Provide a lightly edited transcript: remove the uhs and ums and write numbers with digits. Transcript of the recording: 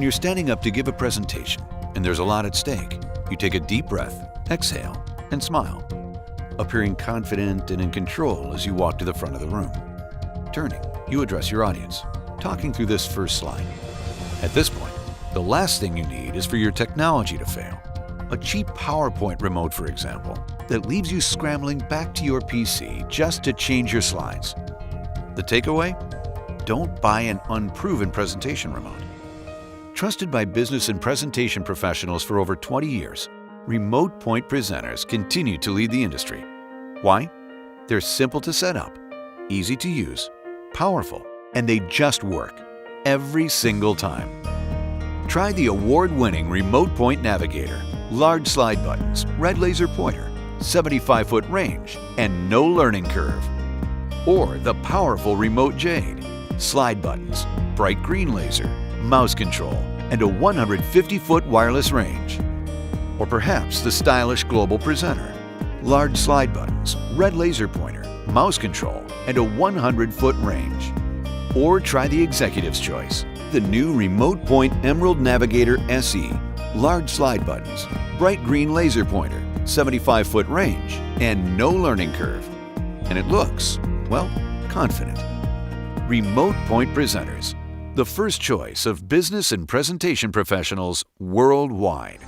you're standing up to give a presentation and there's a lot at stake, you take a deep breath, exhale, and smile, appearing confident and in control as you walk to the front of the room. Turning, you address your audience, talking through this first slide. At this point, the last thing you need is for your technology to fail. A cheap PowerPoint remote, for example, that leaves you scrambling back to your PC just to change your slides. The takeaway? Don't buy an unproven presentation remote. Trusted by business and presentation professionals for over 20 years, RemotePoint presenters continue to lead the industry. Why? They're simple to set up, easy to use, powerful, and they just work every single time. Try the award-winning RemotePoint Navigator, large slide buttons, red laser pointer, 75-foot range, and no learning curve. Or the powerful Remote Jade, slide buttons, bright green laser, mouse control, and a 150-foot wireless range. Or perhaps the stylish Global Presenter, large slide buttons, red laser pointer, mouse control, and a 100-foot range. Or try the Executive's Choice, the new RemotePoint Emerald Navigator SE, large slide buttons, bright green laser pointer, 75-foot range, and no learning curve. And it looks, well, confident. RemotePoint presenters, the first choice of business and presentation professionals worldwide.